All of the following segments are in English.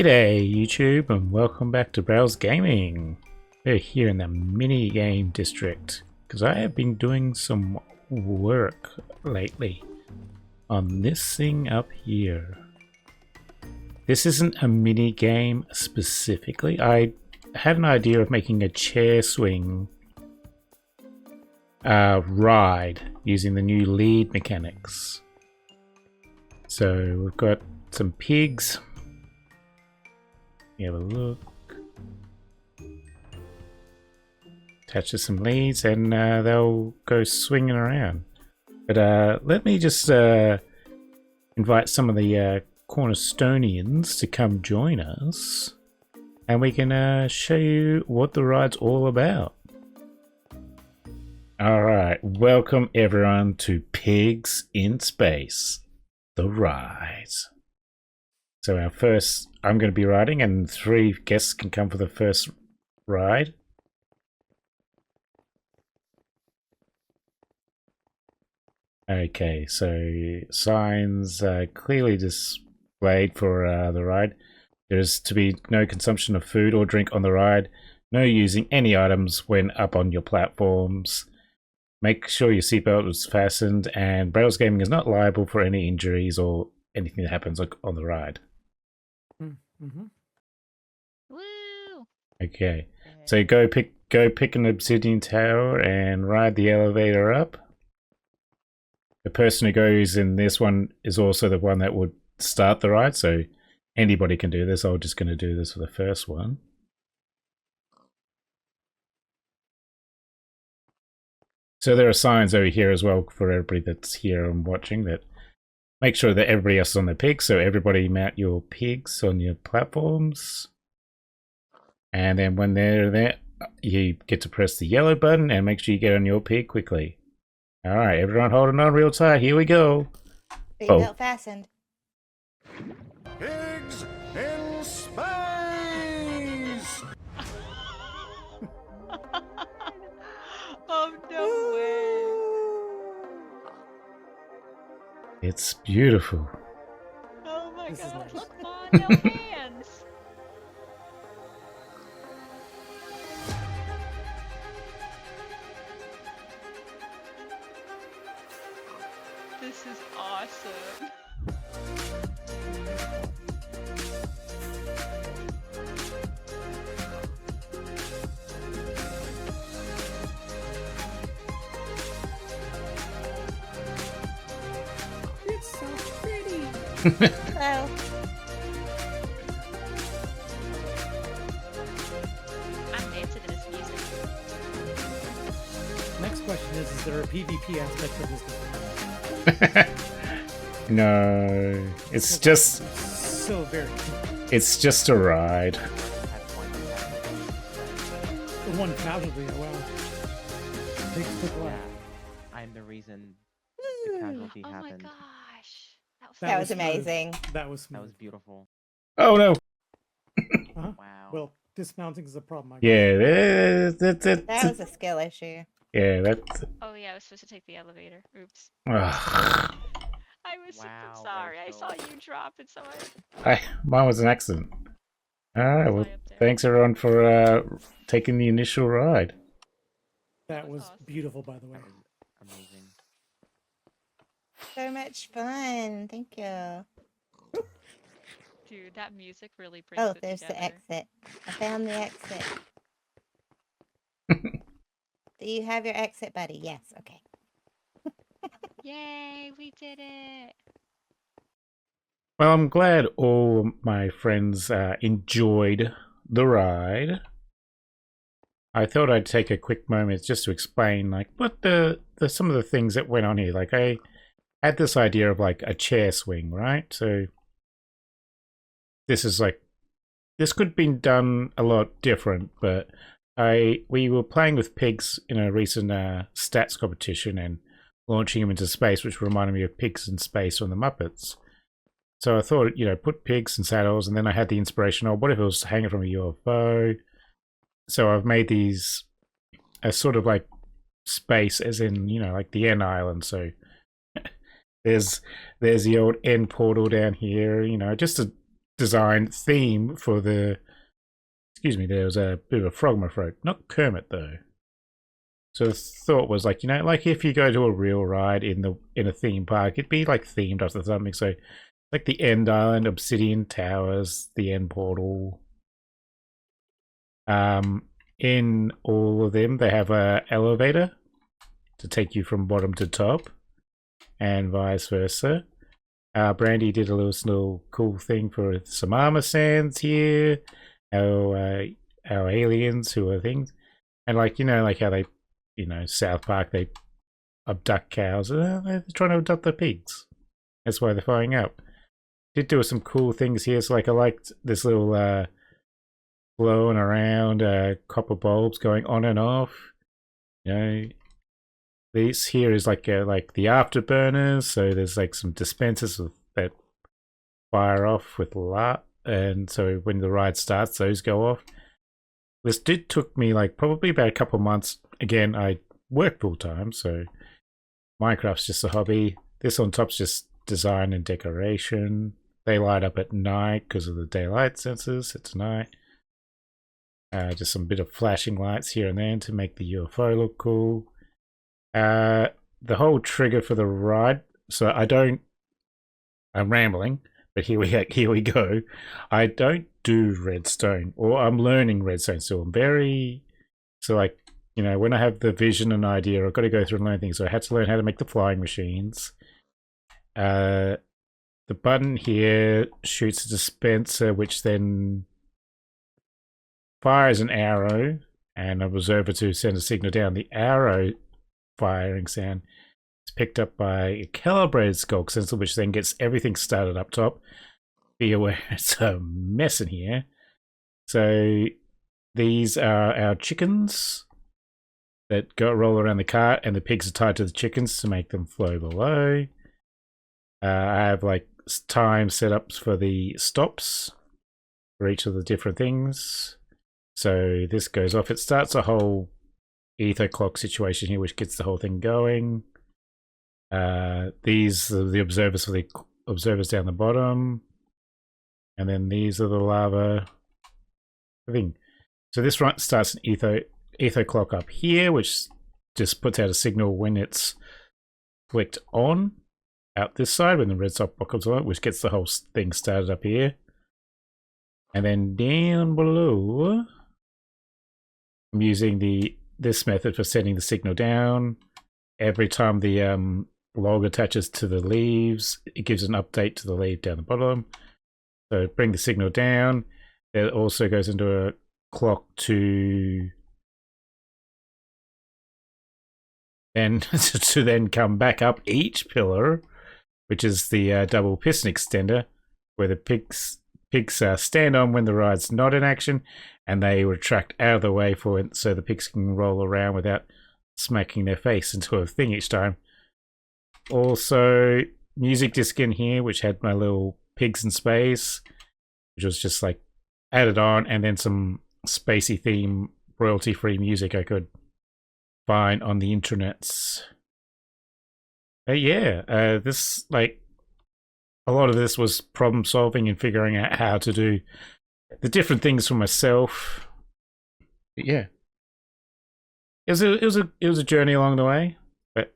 G'day YouTube and welcome back to Braddles Gaming. We're here in the mini game district because I have been doing some work lately on this thing up here. This isn't a mini game specifically. I had an idea of making a chair swing ride using the new lead mechanics. So we've got some pigs. Have a look. Attach to some leads and they'll go swinging around. But let me just invite some of the Cornerstonians to come join us and we can show you what the ride's all about. Alright, welcome everyone to Pigs in Space, the ride. So our first, I'm going to be riding and 3 guests can come for the first ride. Okay, so signs clearly displayed for the ride. There is to be no consumption of food or drink on the ride. No using any items when up on your platforms. Make sure your seatbelt is fastened and Braddles Gaming is not liable for any injuries or anything that happens on the ride. Mm-hmm. Woo! Okay, so go pick an obsidian tower and ride the elevator up. The person who goes in this one is also the one that would start the ride, so anybody can do this. I'm just going to do this for the first one. So there are signs over here as well for everybody that's here and watching that make sure that everybody else is on their pigs, so everybody mount your pigs on your platforms. And then when they're there, you get to press the yellow button and make sure you get on your pig quickly. Alright, everyone holding on real tight, here we go. Seatbelt fastened. Pigs in space! Oh, no way. It's beautiful. Oh my This is god. nice. Look, Mom, no hands. This is awesome. It's so pretty! Hello. I'm dancing to this music. Next question is there a PvP aspect to this game? No, it's just So very it's just a ride. the one casualty, wow. Pigs took life. I'm the reason the casualty Oh my happened. gosh. That was was amazing. That was That smooth. was beautiful. Oh no. Uh-huh. Wow. Well, dismounting is a problem, I guess. Yeah, That was a skill issue. yeah, that's Oh yeah, I was supposed to take the elevator. Oops. ugh. I was so Wow, sorry. I Rachel. saw you drop and so I Mine was an accident. Alright, well fly up there. thanks everyone for taking the initial ride. That was was awesome. beautiful, by the way. That was amazing. So much fun. Thank you. Dude, that music really brings Oh, it there's together. the exit. I found the exit. Do you have your exit, buddy? Yes. Okay. Yay, we did it. Well, I'm glad all my friends enjoyed the ride. I thought I'd take a quick moment just to explain like what the some of the things that went on here. Like I had this idea of like a chair swing, right? So this is like this could have been done a lot different, but we were playing with pigs in a recent stats competition and launching them into space, which reminded me of Pigs in Space from the Muppets. So I thought, you know, put pigs in saddles, and then I had the inspiration, oh, what if it was hanging from a UFO? So I've made these a sort of like space, as in, you know, like the N island. So there's the old end portal down here, you know, just to design theme for the. Excuse me, there was a bit of a frog in my throat. Not Kermit though. So the thought was like, like if you go to a real ride in a theme park, it'd be like themed after something. So like the End Island, Obsidian Towers, the End Portal. In all of them, they have a elevator to take you from bottom to top, and vice versa. Brandy did a little cool thing for some armor sands here. Our aliens who are things, and like how they, South Park, they abduct cows. They're trying to abduct the pigs. That's why they're firing up. Did do some cool things here. So like I liked this little blowing around copper bulbs going on and off. This here is like the afterburners. So there's like some dispensers that fire off with light, and so when the ride starts, those go off. This took me like probably about a couple of months. Again, I work full time, so Minecraft's just a hobby. This on top's just design and decoration. They light up at night because of the daylight sensors. It's night. Just some bit of flashing lights here and there to make the UFO look cool. The whole trigger for the ride. So I'm rambling, but here we go. I don't do redstone, or I'm learning redstone still. When I have the vision and idea, I've got to go through and learn things. So I had to learn how to make the flying machines. The button here shoots a dispenser, which then fires an arrow and an observer to send a signal down. The arrow firing sound is picked up by a calibrated skulk sensor, which then gets everything started up top. Be aware it's a mess in here. So these are our chickens that roll around the cart, and the pigs are tied to the chickens to make them flow below. I have like time setups for the stops for each of the different things. So this goes off. It starts a whole ether clock situation here, which gets the whole thing going. These are the observers for the observers down the bottom. And then these are the lava thing. So this starts an ether clock up here, which just puts out a signal when it's flicked on out this side, when the red stop comes on, which gets the whole thing started up here. And then down below, I'm using this method for sending the signal down. Every time the log attaches to the leaves, it gives an update to the leaf down the bottom. So bring the signal down. It also goes into a clock to then come back up each pillar, which is the double piston extender, where the pigs stand on when the ride's not in action, and they retract out of the way for it, so the pigs can roll around without smacking their face into a thing each time. Also, music disc in here, which had my little pigs in space, which was just like added on, and then some spacey theme royalty-free music I could find on the internets. This a lot of this was problem solving and figuring out how to do the different things for myself. But yeah, it was a journey along the way, but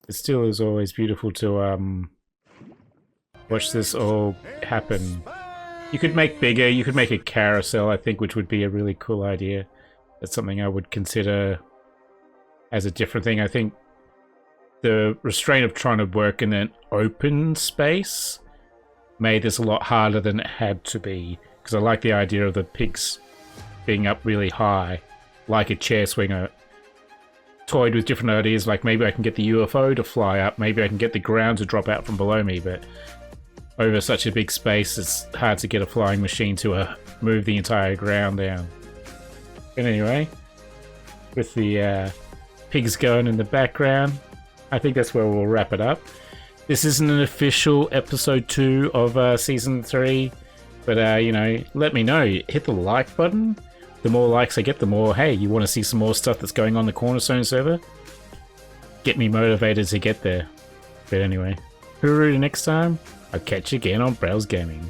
it still is always beautiful to watch this all happen. You could make bigger. You could make a carousel, I think, which would be a really cool idea. That's something I would consider as a different thing. I think the restraint of trying to work in an open space made this a lot harder than it had to be, because I like the idea of the pigs being up really high, like a chair swinger. Toyed with different ideas, like maybe I can get the UFO to fly up, maybe I can get the ground to drop out from below me, but over such a big space, it's hard to get a flying machine to move the entire ground down. But anyway, with the pigs going in the background, I think that's where we'll wrap it up. This isn't an official episode 2 of season 3, but let me know. Hit the like button. The more likes I get, the more, hey, you want to see some more stuff that's going on the Cornerstone server? Get me motivated to get there. But anyway, hooroo next time. I'll catch you again on Braddles Gaming.